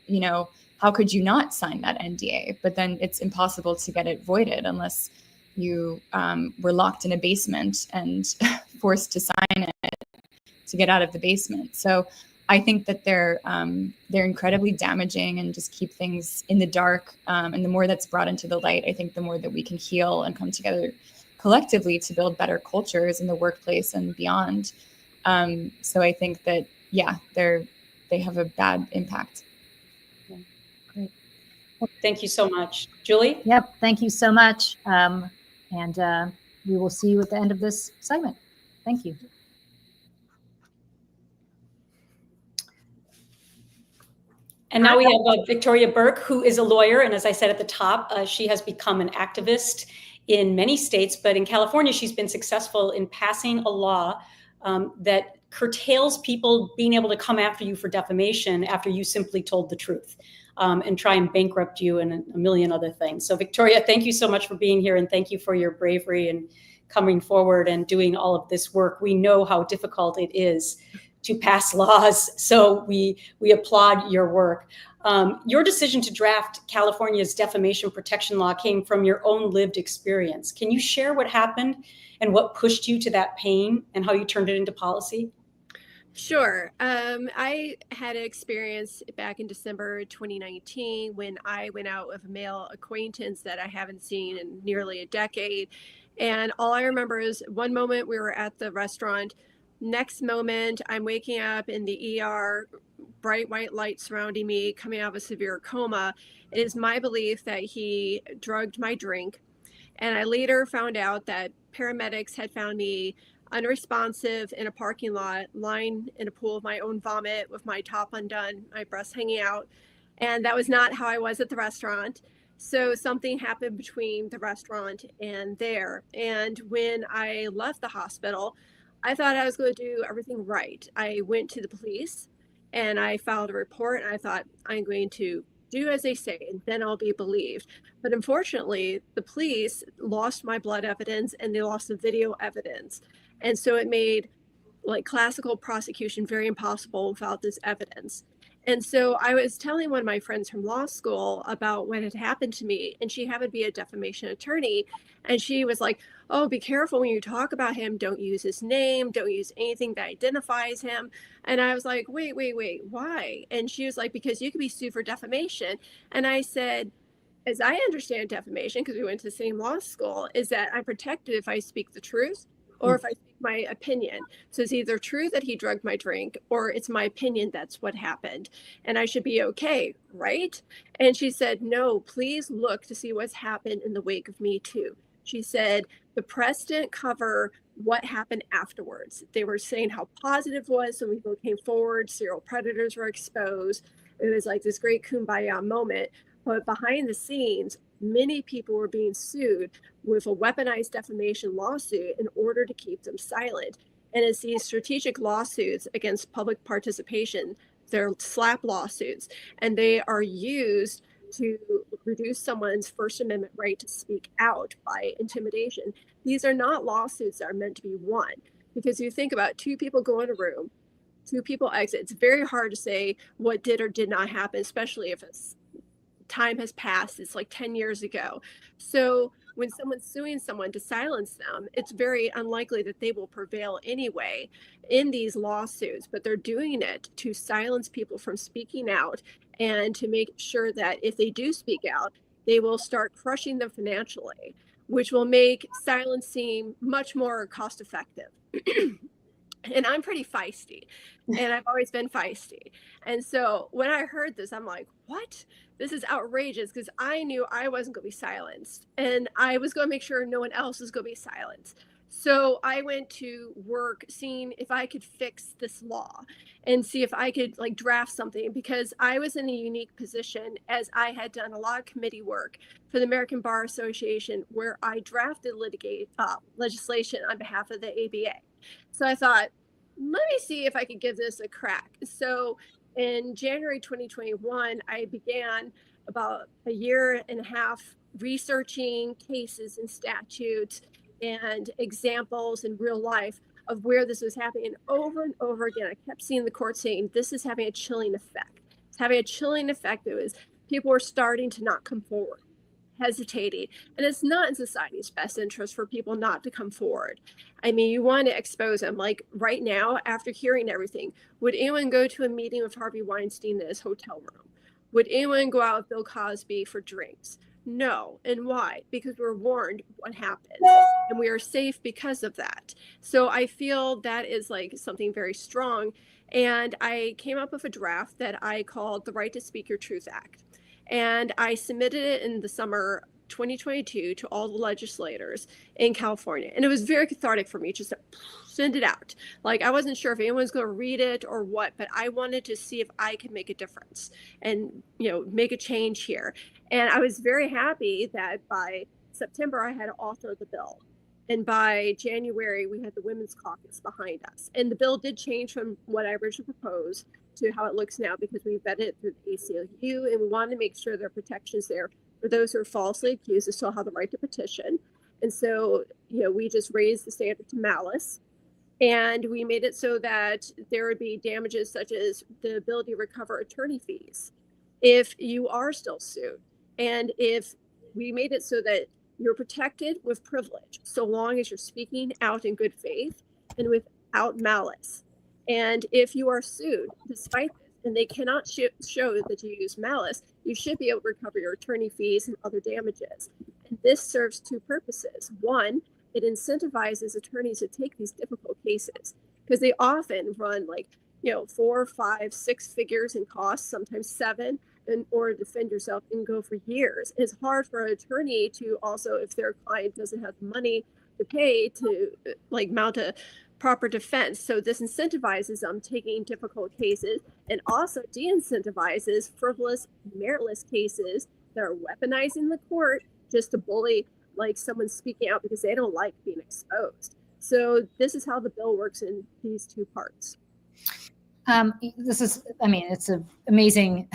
could you not sign that NDA? But then it's impossible to get it voided unless you were locked in a basement and forced to sign it to get out of the basement. So I think that they're incredibly damaging and just keep things in the dark. And the more that's brought into the light, I think the more that we can heal and come together collectively to build better cultures in the workplace and beyond. So I think that, they have a bad impact. Great. Well, thank you so much. Julie? Yep. Thank you so much. And we will see you at the end of this segment. Thank you. And now we have Victoria Burke, who is a lawyer. And as I said at the top, she has become an activist in many states. But in California, she's been successful in passing a law that curtails people being able to come after you for defamation after you simply told the truth, and try and bankrupt you and a million other things. So Victoria, thank you so much for being here, and thank you for your bravery and coming forward and doing all of this work. We know how difficult it is to pass laws, so we applaud your work. Your decision to draft California's defamation protection law came from your own lived experience. Can you share what happened and what pushed you to that pain and how you turned it into policy? Sure. I had an experience back in December 2019 when I went out with a male acquaintance that I haven't seen in nearly a decade. And all I remember is one moment we were at the restaurant. Next moment, I'm waking up in the ER, bright white light surrounding me, coming out of a severe coma. It is my belief that he drugged my drink. And I later found out that paramedics had found me unresponsive in a parking lot, lying in a pool of my own vomit with my top undone, my breasts hanging out. And that was not how I was at the restaurant. So something happened between the restaurant and there. And when I left the hospital, I thought I was going to do everything right. I went to the police and I filed a report, and I thought, I'm going to do as they say, and then I'll be believed. But unfortunately, the police lost my blood evidence and they lost the video evidence. And so it made like classical prosecution very impossible without this evidence. And so I was telling one of my friends from law school about what had happened to me, and she happened to be a defamation attorney. And she was like, oh, be careful when you talk about him. Don't use his name. Don't use anything that identifies him. And I was like, wait, why? And she was like, because you could be sued for defamation. And I said, as I understand defamation, because we went to the same law school, is that I'm protected if I speak the truth or if I speak my opinion. So it's either true that he drugged my drink, or it's my opinion that's what happened. And I should be okay, right? And she said, no, please look to see what's happened in the wake of Me Too. She said, the press didn't cover what happened afterwards. They were saying how positive it was when people came forward, serial predators were exposed. It was like this great kumbaya moment. But behind the scenes, many people were being sued with a weaponized defamation lawsuit in order to keep them silent. And it's these strategic lawsuits against public participation. They're SLAPP lawsuits, and they are used to reduce someone's First Amendment right to speak out by intimidation. These are not lawsuits that are meant to be won, because you think about two people go in a room, two people exit. It's very hard to say what did or did not happen, especially if it's time has passed. It's like 10 years ago. So when someone's suing someone to silence them, it's very unlikely that they will prevail anyway in these lawsuits, but they're doing it to silence people from speaking out and to make sure that if they do speak out, they will start crushing them financially, which will make silence seem much more cost effective. And I'm pretty feisty, and I've always been feisty. And so when I heard this, I'm like, what? This is outrageous, because I knew I wasn't going to be silenced, and I was going to make sure no one else was going to be silenced. So I went to work seeing if I could fix this law and see if I could like draft something, because I was in a unique position as I had done a lot of committee work for the American Bar Association, where I drafted legislation on behalf of the ABA. So I thought, let me see if I could give this a crack. So in January 2021, I began about a year and a half researching cases and statutes and examples in real life of where this was happening. And over again, I kept seeing the court saying, this is having a chilling effect. It's having a chilling effect. It was people were starting to not come forward, hesitating. And it's not in society's best interest for people not to come forward. I mean, you want to expose them. Like right now, after hearing everything, would anyone go to a meeting with Harvey Weinstein in his hotel room? Would anyone go out with Bill Cosby for drinks? No. And why? Because we're warned what happens, and we are safe because of that. So I feel that is like something very strong. And I came up with a draft that I called the Right to Speak Your Truth Act. And I submitted it in the summer 2022 to all the legislators in California. And it was very cathartic for me just to send it out. Like, I wasn't sure if anyone was going to read it or what, but I wanted to see if I could make a difference and, you know, make a change here. And I was very happy that by September I had authored the bill. And by January, we had the Women's Caucus behind us. And the bill did change from what I originally proposed to how it looks now, because we vetted it through the ACLU, and we wanted to make sure there are protections there for those who are falsely accused to still have the right to petition. And so, we just raised the standard to malice. And we made it so that there would be damages such as the ability to recover attorney fees if you are still sued. And if we made it so that you're protected with privilege, so long as you're speaking out in good faith and without malice. And if you are sued despite this, and they cannot show that you use malice, you should be able to recover your attorney fees and other damages. And this serves two purposes. One, it incentivizes attorneys to take these difficult cases, because they often run 4, 5, 6 figures in costs, sometimes 7, in order to defend yourself, and go for years. It's hard for an attorney to also, if their client doesn't have the money to pay, to mount a proper defense. So this incentivizes them taking difficult cases, and also de-incentivizes frivolous, meritless cases that are weaponizing the court just to bully someone speaking out because they don't like being exposed. So this is how the bill works in these two parts. It's an amazing,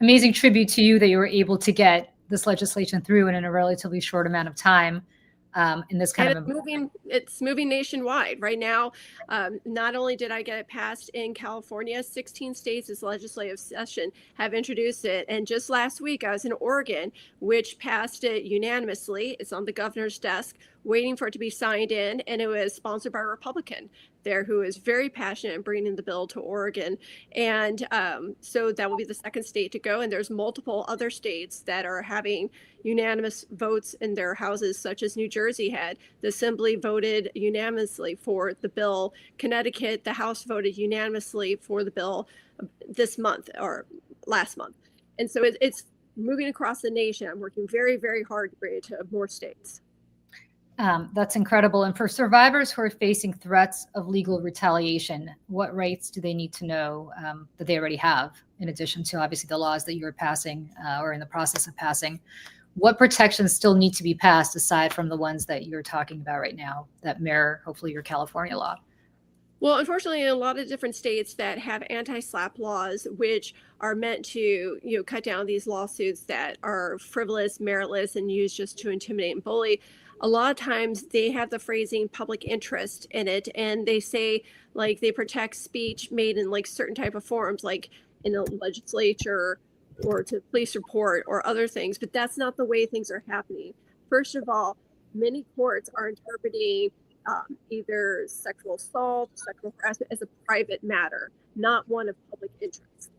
amazing tribute to you that you were able to get this legislation through in a relatively short amount of time. In this kind of it's moving nationwide right now. Not only did I get it passed in California, 16 states this legislative session have introduced it. And just last week, I was in Oregon, which passed it unanimously. It's on the governor's desk, waiting for it to be signed in. And it was sponsored by a Republican there who is very passionate in bringing the bill to Oregon. And so that will be the second state to go. And there's multiple other states that are having unanimous votes in their houses, such as New Jersey had. The Assembly voted unanimously for the bill. Connecticut, the House voted unanimously for the bill this month or last month. And so it's moving across the nation. I'm working very, very hard to bring it to more states. That's incredible. And for survivors who are facing threats of legal retaliation, what rights do they need to know that they already have, in addition to obviously the laws that you're passing or in the process of passing? What protections still need to be passed aside from the ones that you're talking about right now that mirror, hopefully, your California law? Well, unfortunately, in a lot of different states that have anti-SLAPP laws, which are meant to, cut down these lawsuits that are frivolous, meritless, and used just to intimidate and bully, a lot of times they have the phrasing public interest in it, and they say they protect speech made in certain type of forums, like in a legislature or to police report or other things. But that's not the way things are happening. First of all, many courts are interpreting either sexual assault, sexual harassment as a private matter, not one of public interest.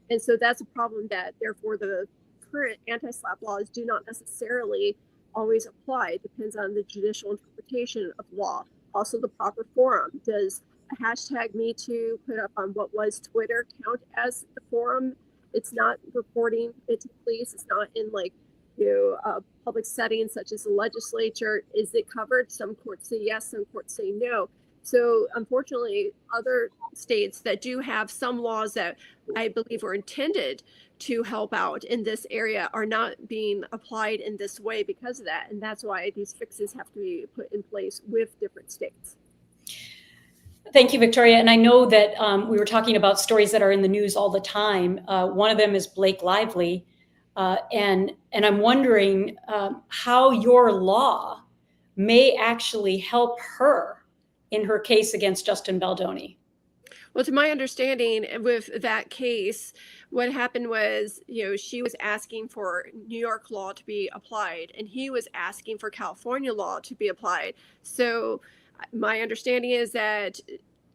And so that's a problem that, therefore, the current anti-SLAPP laws do not necessarily always apply. It depends on the judicial interpretation of law. Also, the proper forum. Does a hashtag #MeToo put up on what was Twitter count as the forum? It's not reporting it to police. It's not in public settings such as the legislature. Is it covered? Some courts say yes, some courts say no. So unfortunately, other states that do have some laws that I believe were intended to help out in this area are not being applied in this way because of that. And that's why these fixes have to be put in place with different states. Thank you, Victoria. And I know that we were talking about stories that are in the news all the time. One of them is Blake Lively. And I'm wondering how your law may actually help her in her case against Justin Baldoni. Well, to my understanding with that case, what happened was, she was asking for New York law to be applied, and he was asking for California law to be applied. So my understanding is that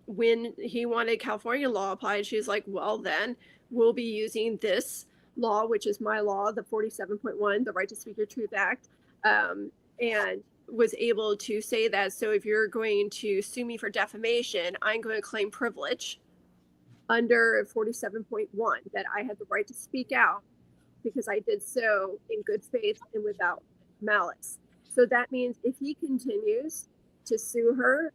when he wanted California law applied, she was like, well, then we'll be using this law, which is my law, the 47.1, the Right to Speak Your Truth Act, and was able to say that. So if you're going to sue me for defamation, I'm going to claim privilege under 47.1, that I had the right to speak out because I did so in good faith and without malice. So that means if he continues to sue her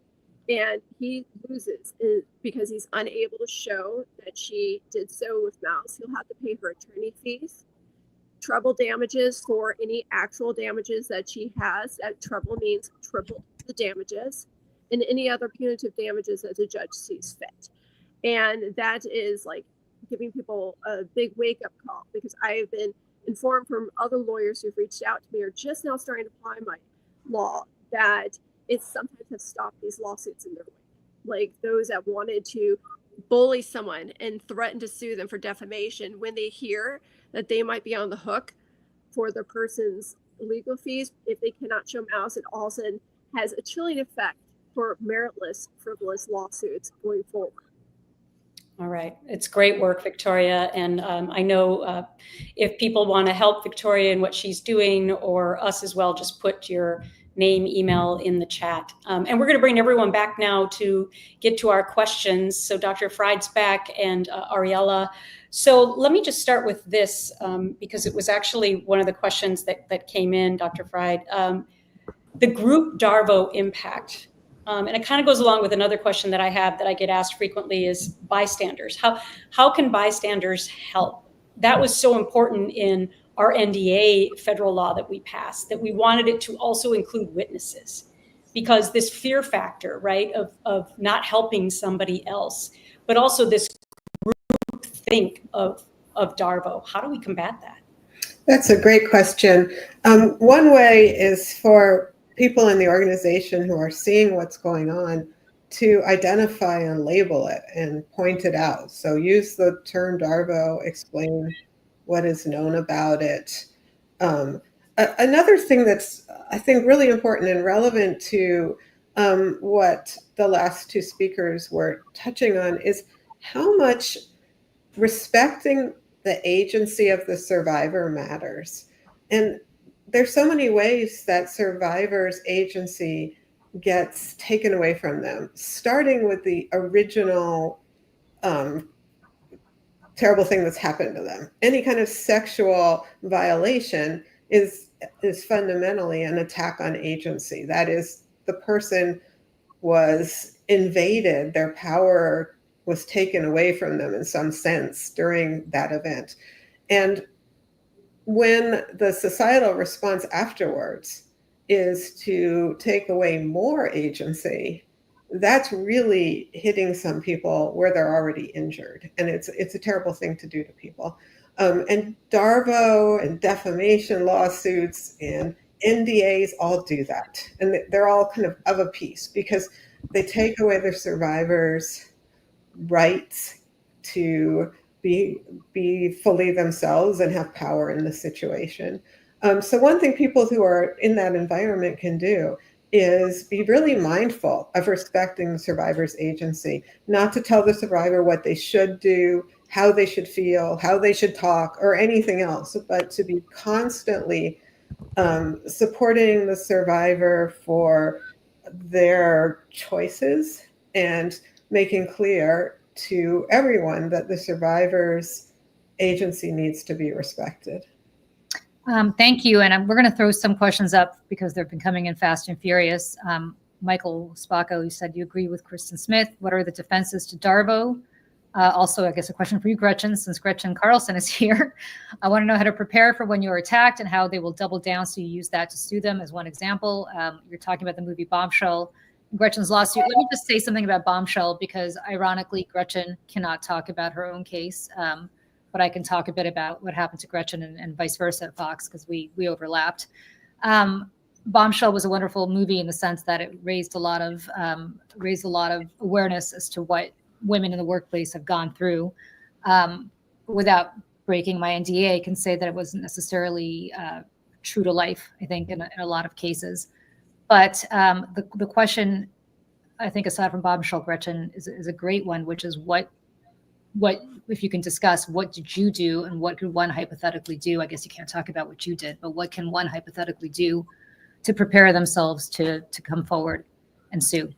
and he loses because he's unable to show that she did so with malice, he'll have to pay her attorney fees. treble damages for any actual damages that she has. That treble means triple the damages, and any other punitive damages that the judge sees fit. And that is like giving people a big wake-up call, because I have been informed from other lawyers who've reached out to me or just now starting to apply my law that it sometimes has stopped these lawsuits in their way. Like those that wanted to bully someone and threaten to sue them for defamation, when they hear that they might be on the hook for the person's legal fees, if they cannot show malice, it all of a sudden has a chilling effect for meritless, frivolous lawsuits going forward. All right. It's great work, Victoria. And I know if people want to help Victoria in what she's doing, or us as well, just put your name, email in the chat. And we're going to bring everyone back now to get to our questions. So Dr. Freyd's back, and Ariella. So let me just start with this, because it was actually one of the questions that came in, Dr. Freyd. The group DARVO impact. And it kind of goes along with another question that I have that I get asked frequently is bystanders. How can bystanders help? That was so important in our NDA federal law that we passed, that we wanted it to also include witnesses, because this fear factor, right, of not helping somebody else, but also this group think of DARVO. How do we combat that? That's a great question. One way is for people in the organization who are seeing what's going on to identify and label it and point it out. So use the term DARVO, explain what is known about it. Another thing that's, I think, really important and relevant to what the last two speakers were touching on is how much respecting the agency of the survivor matters. And there's so many ways that survivors' agency gets taken away from them, starting with the original terrible thing that's happened to them. Any kind of sexual violation is fundamentally an attack on agency. That is, the person was invaded, their power was taken away from them in some sense during that event. And when the societal response afterwards is to take away more agency, that's really hitting some people where they're already injured. And it's a terrible thing to do to people. And DARVO and defamation lawsuits and NDAs all do that. And they're all kind of a piece, because they take away the survivors' rights to be fully themselves and have power in the situation. So one thing people who are in that environment can do is be really mindful of respecting the survivor's agency, not to tell the survivor what they should do, how they should feel, how they should talk, or anything else, but to be constantly supporting the survivor for their choices and making clear to everyone that the survivor's agency needs to be respected. Thank you. And we're going to throw some questions up because they've been coming in fast and furious. Michael Spacco, you said you agree with Kristen Smith. What are the defenses to DARVO? Also, I guess a question for you, Gretchen, since Gretchen Carlson is here. I want to know how to prepare for when you're attacked and how they will double down. So you use that to sue them as one example. You're talking about the movie Bombshell, Gretchen's lawsuit. Let me just say something about Bombshell, because ironically, Gretchen cannot talk about her own case. But I can talk a bit about what happened to Gretchen and vice versa at Fox, because we overlapped. Bombshell was a wonderful movie in the sense that it raised a lot of awareness as to what women in the workplace have gone through. Without breaking my NDA, I can say that it wasn't necessarily true to life, I think, in a lot of cases. But the question, I think, aside from Bombshell, Gretchen, is a great one, which is what, if you can discuss, what did you do and what could one hypothetically do? I guess you can't talk about what you did, but what can one hypothetically do to prepare themselves to come forward and sue?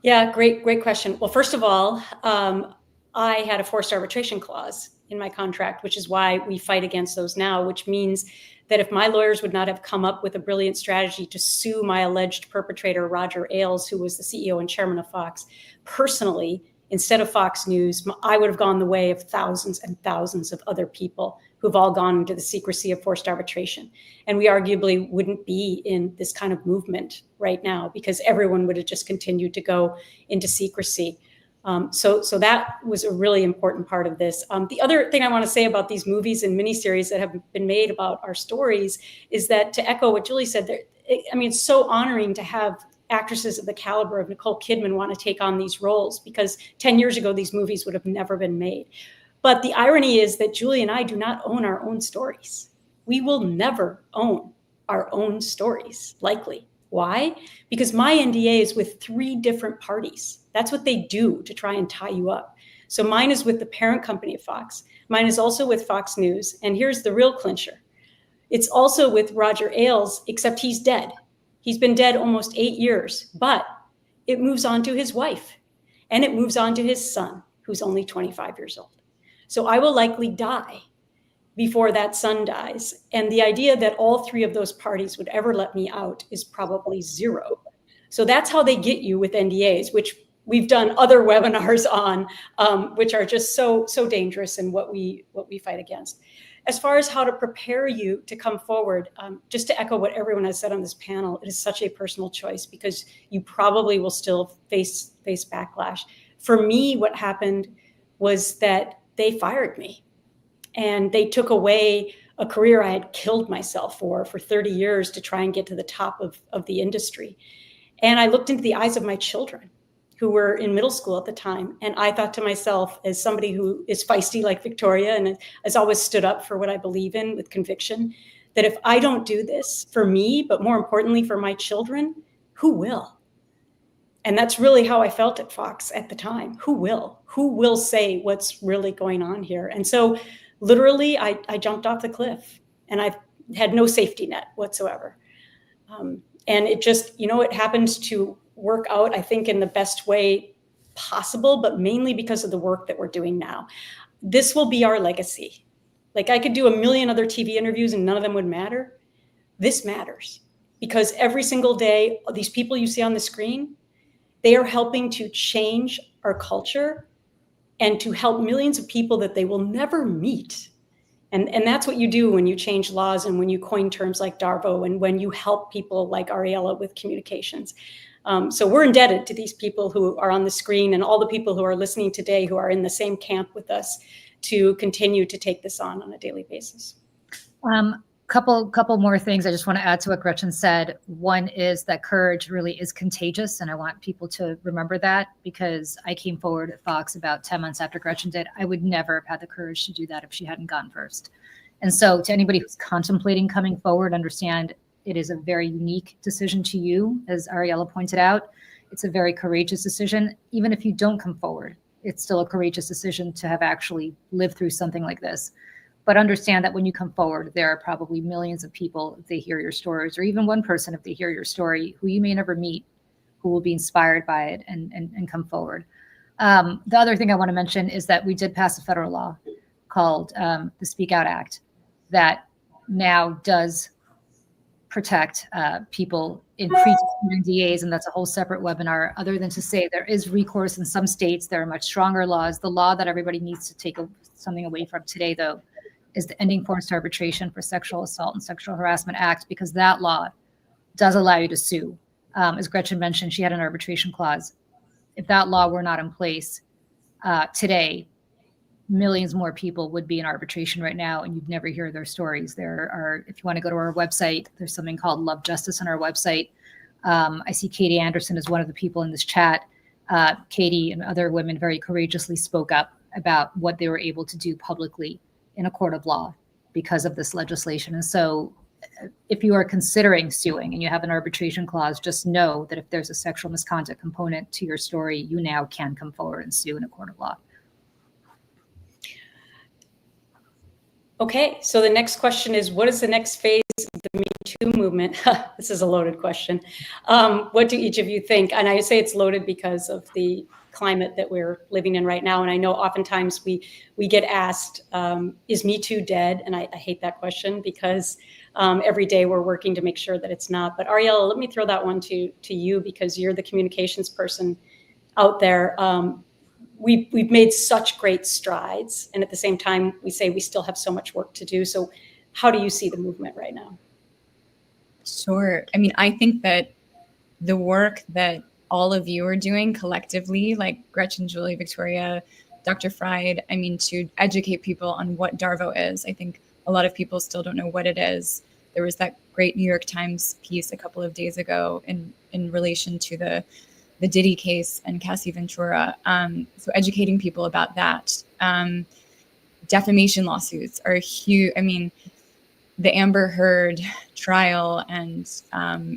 Yeah, great question. Well, first of all, I had a forced arbitration clause in my contract, which is why we fight against those now, which means that if my lawyers would not have come up with a brilliant strategy to sue my alleged perpetrator, Roger Ailes, who was the CEO and chairman of Fox, personally, instead of Fox News, I would have gone the way of thousands and thousands of other people who've all gone into the secrecy of forced arbitration. And we arguably wouldn't be in this kind of movement right now because everyone would have just continued to go into secrecy. So that was a really important part of this. The other thing I want to say about these movies and miniseries that have been made about our stories is that, to echo what Julie said, it's so honoring to have actresses of the caliber of Nicole Kidman want to take on these roles, because 10 years ago, these movies would have never been made. But the irony is that Julie and I do not own our own stories. We will never own our own stories, likely. Why? Because my NDA is with 3 different parties. That's what they do to try and tie you up. So mine is with the parent company of Fox. Mine is also with Fox News. And here's the real clincher. It's also with Roger Ailes, except he's dead. He's been dead almost 8 years, but it moves on to his wife, and it moves on to his son, who's only 25 years old. So I will likely die before that son dies. And the idea that all 3 of those parties would ever let me out is probably 0. So that's how they get you with NDAs, which we've done other webinars on, which are just so dangerous and what we fight against. As far as how to prepare you to come forward, just to echo what everyone has said on this panel, it is such a personal choice because you probably will still face backlash. For me, what happened was that they fired me and they took away a career I had killed myself for 30 years to try and get to the top of the industry. And I looked into the eyes of my children who were in middle school at the time. And I thought to myself, as somebody who is feisty like Victoria and has always stood up for what I believe in with conviction, that if I don't do this for me, but more importantly for my children, who will? And that's really how I felt at Fox at the time. Who will? Who will say what's really going on here? And so literally I jumped off the cliff and I had no safety net whatsoever. And it just, it happened to work out, I think, in the best way possible, but mainly because of the work that we're doing now. This will be our legacy. Like, I could do a million other TV interviews and none of them would matter. This matters because every single day, these people you see on the screen, they are helping to change our culture and to help millions of people that they will never meet. And that's what you do when you change laws and when you coin terms like DARVO and when you help people like Ariella with communications. So we're indebted to these people who are on the screen and all the people who are listening today who are in the same camp with us to continue to take this on a daily basis. Couple more things I just want to add to what Gretchen said. One is that courage really is contagious, and I want people to remember that, because I came forward at Fox about 10 months after Gretchen did. I would never have had the courage to do that if she hadn't gone first. And so to anybody who's contemplating coming forward, understand it is a very unique decision to you, as Ariella pointed out. It's a very courageous decision. Even if you don't come forward, it's still a courageous decision to have actually lived through something like this. But understand that when you come forward, there are probably millions of people, if they hear your stories, or even one person, if they hear your story, who you may never meet, who will be inspired by it and come forward. The other thing I want to mention is that we did pass a federal law called the Speak Out Act that now does protect people in pre-disciplinary NDAs, and that's a whole separate webinar, other than to say there is recourse in some states. There are much stronger laws. The law that everybody needs to take something away from today, though, is the Ending Forced Arbitration for Sexual Assault and Sexual Harassment Act, because that law does allow you to sue. As Gretchen mentioned, she had an arbitration clause. If that law were not in place today, millions more people would be in arbitration right now, and you'd never hear their stories. There are, if you want to go to our website, there's something called Love Justice on our website. I see Katie Anderson is one of the people in this chat. Katie and other women very courageously spoke up about what they were able to do publicly in a court of law because of this legislation. And so if you are considering suing and you have an arbitration clause, just know that if there's a sexual misconduct component to your story, you now can come forward and sue in a court of law. Okay, so the next question is, what is the next phase of the Me Too movement? This is a loaded question. What do each of you think? And I say it's loaded because of the climate that we're living in right now. And I know oftentimes we get asked, is Me Too dead? And I hate that question because every day we're working to make sure that it's not. But Ariella, let me throw that one to you because you're the communications person out there. we've made such great strides, and at the same time, we say we still have so much work to do. So how do you see the movement right now? Sure. I mean, I think that the work that all of you are doing collectively, like Gretchen, Julie, Victoria, Dr. Freyd, I mean, to educate people on what DARVO is. I think a lot of people still don't know what it is. There was that great New York Times piece a couple of days ago in relation to the Diddy case and Cassie Ventura. So educating people about that. Defamation lawsuits are huge. I mean, the Amber Heard trial and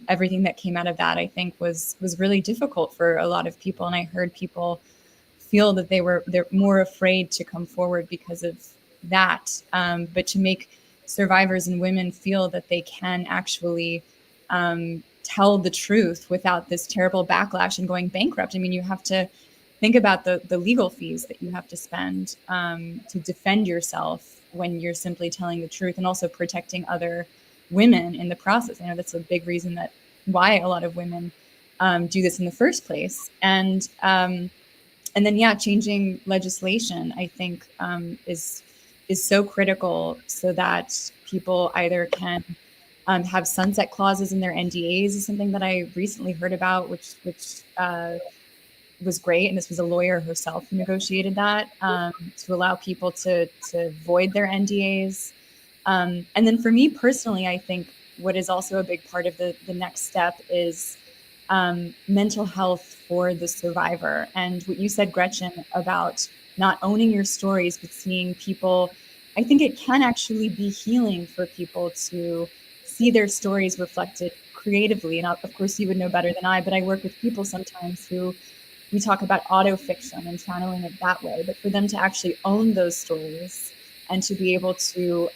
everything that came out of that, I think was really difficult for a lot of people. And I heard people feel that they're more afraid to come forward because of that. But to make survivors and women feel that they can actually tell the truth without this terrible backlash and going bankrupt. I mean, you have to think about the legal fees that you have to spend to defend yourself when you're simply telling the truth, and also protecting other women in the process. I know that's a big reason why a lot of women do this in the first place. And then, yeah, changing legislation, I think, is so critical so that people either can have sunset clauses in their NDAs is something that I recently heard about, which was great. And this was a lawyer herself who negotiated that to allow people to void their NDAs. And then for me personally, I think what is also a big part of the next step is mental health for the survivor. And what you said, Gretchen, about not owning your stories, but seeing people, I think it can actually be healing for people to see their stories reflected creatively. And of course, you would know better than I, but I work with people sometimes who we talk about autofiction and channeling it that way, but for them to actually own those stories and to be able to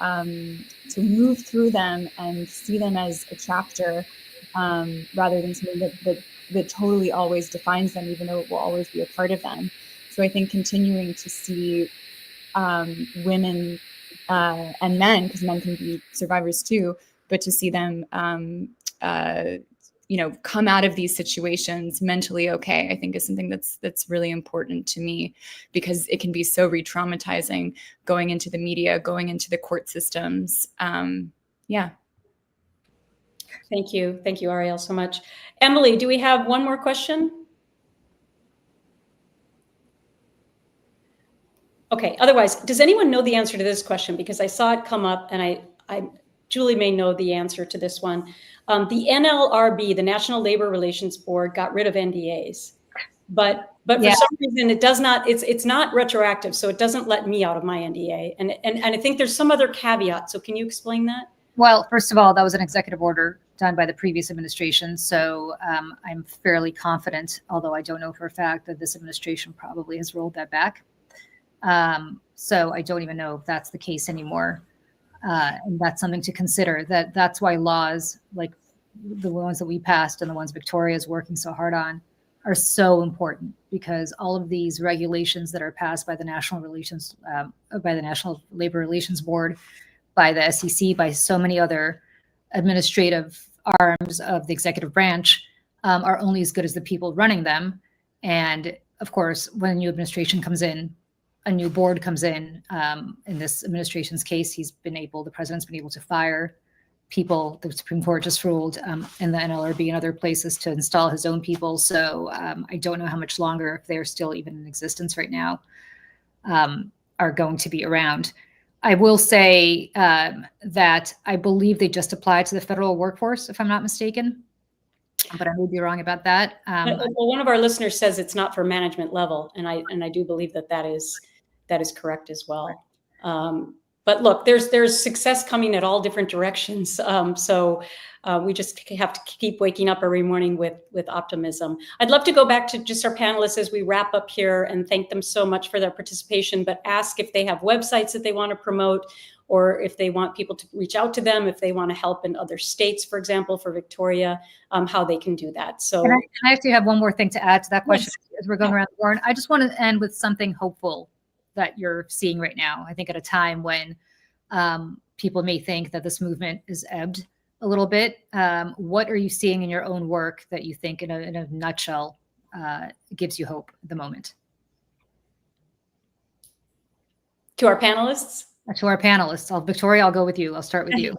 move through them and see them as a chapter rather than something that totally always defines them, even though it will always be a part of them. So I think continuing to see women and men, because men can be survivors too, but to see them come out of these situations mentally okay, I think is something that's really important to me, because it can be so re-traumatizing going into the media, going into the court systems. Yeah. Thank you, Arielle, so much. Emily, do we have one more question? Okay, otherwise, does anyone know the answer to this question? Because I saw it come up, and Julie may know the answer to this one. The NLRB, the National Labor Relations Board, got rid of NDAs, but for some reason it does not. It's not retroactive, so it doesn't let me out of my NDA. And I think there's some other caveat. So can you explain that? Well, first of all, that was an executive order done by the previous administration, so I'm fairly confident, although I don't know for a fact, that this administration probably has rolled that back. So I don't even know if that's the case anymore. And that's something to consider. That's why laws like the ones that we passed and the ones Victoria is working so hard on are so important, because all of these regulations that are passed by the National Labor Relations Board, by the SEC, by so many other administrative arms of the executive branch, are only as good as the people running them. And of course, when a new administration comes in, a new board comes in this administration's case, the president's been able to fire people. The Supreme Court just ruled in the NLRB and other places to install his own people. So I don't know how much longer, if they're still even in existence right now, are going to be around. I will say that I believe they just applied to the federal workforce, if I'm not mistaken, but I may be wrong about that. Well, one of our listeners says it's not for management level, and I do believe that is correct as well. But look, there's success coming at all different directions. So we just have to keep waking up every morning with optimism. I'd love to go back to just our panelists as we wrap up here and thank them so much for their participation, but ask if they have websites that they want to promote, or if they want people to reach out to them, if they want to help in other states, for example, for Victoria, how they can do that. So and I actually have one more thing to add to that question. Yes. As we're going around the horn, I just want to end with something hopeful that you're seeing right now. I think at a time when people may think that this movement is ebbed a little bit, what are you seeing in your own work that you think in a nutshell gives you hope at the moment? To our panelists? To our panelists. Victoria, I'll go with you. I'll start with you.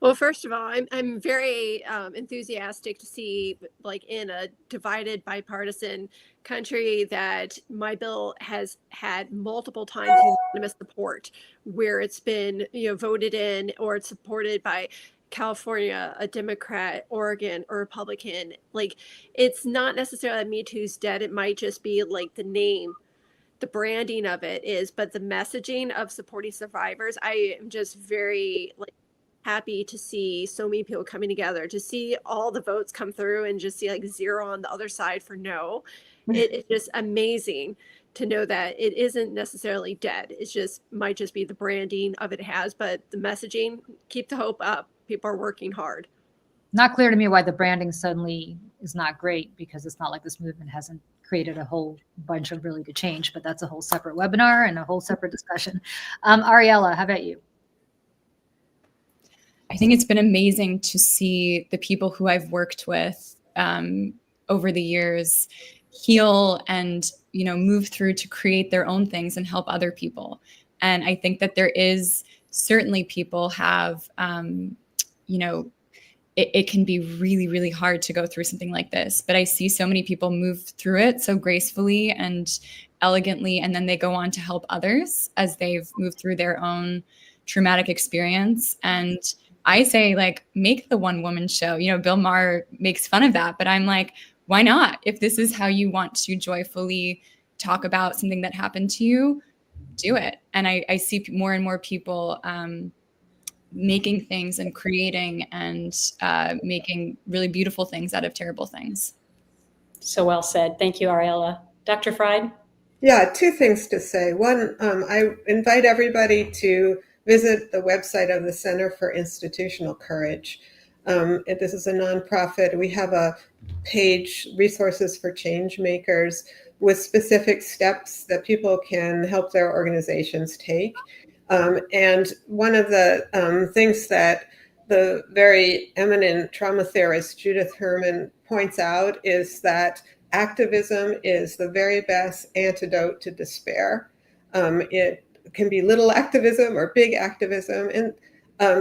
Well, first of all, I'm very enthusiastic to see, like, in a divided bipartisan country, that my bill has had multiple times unanimous support, where it's been, voted in, or it's supported by California, a Democrat, Oregon, a Republican. Like, it's not necessarily that Me Too's dead. It might just be like the name, the branding of it is, but the messaging of supporting survivors, I am just very happy to see so many people coming together, to see all the votes come through and just see like 0 on the other side for no. It's just amazing to know that it isn't necessarily dead. It's just might just be the branding of it has, but the messaging, keep the hope up. People are working hard. Not clear to me why the branding suddenly is not great, because it's not like this movement hasn't created a whole bunch of really good change, but that's a whole separate webinar and a whole separate discussion. Ariella, how about you? I think it's been amazing to see the people who I've worked with over the years heal and, move through to create their own things and help other people. And I think that there is certainly people have, it can be really, really hard to go through something like this. But I see so many people move through it so gracefully and elegantly, and then they go on to help others as they've moved through their own traumatic experience. And I say, make the one woman show. Bill Maher makes fun of that, but I'm like, why not? If this is how you want to joyfully talk about something that happened to you, do it. And I see more and more people making things and creating and making really beautiful things out of terrible things. So well said. Thank you, Ariella. Dr. Freyd? Yeah, 2 things to say. One, I invite everybody to visit the website of the Center for Institutional Courage. This is a nonprofit. We have a page, Resources for Change Makers, with specific steps that people can help their organizations take. And one of the things that the very eminent trauma theorist Judith Herman points out is that activism is the very best antidote to despair. It can be little activism or big activism. And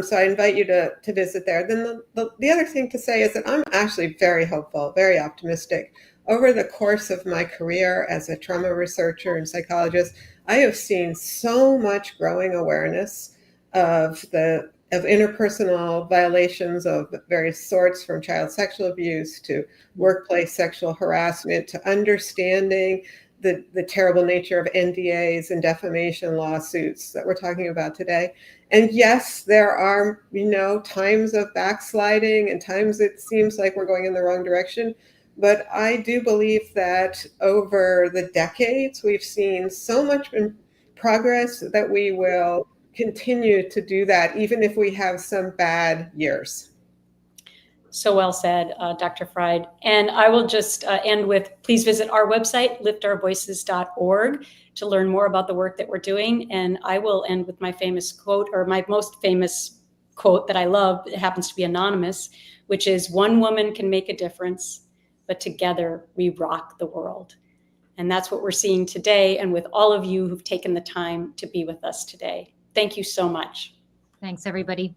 so I invite you to visit there. Then the other thing to say is that I'm actually very hopeful, very optimistic. Over the course of my career as a trauma researcher and psychologist, I have seen so much growing awareness of interpersonal violations of various sorts, from child sexual abuse to workplace sexual harassment, to understanding the terrible nature of NDAs and defamation lawsuits that we're talking about today. And yes, there are, times of backsliding and times it seems like we're going in the wrong direction. But I do believe that over the decades, we've seen so much progress that we will continue to do that, even if we have some bad years. So well said, Dr. Freyd. And I will just end with, please visit our website, liftourvoices.org, to learn more about the work that we're doing. And I will end with my famous quote, or my most famous quote that I love. It happens to be anonymous, which is, "One woman can make a difference, but together we rock the world." And that's what we're seeing today, and with all of you who've taken the time to be with us today. Thank you so much. Thanks, everybody.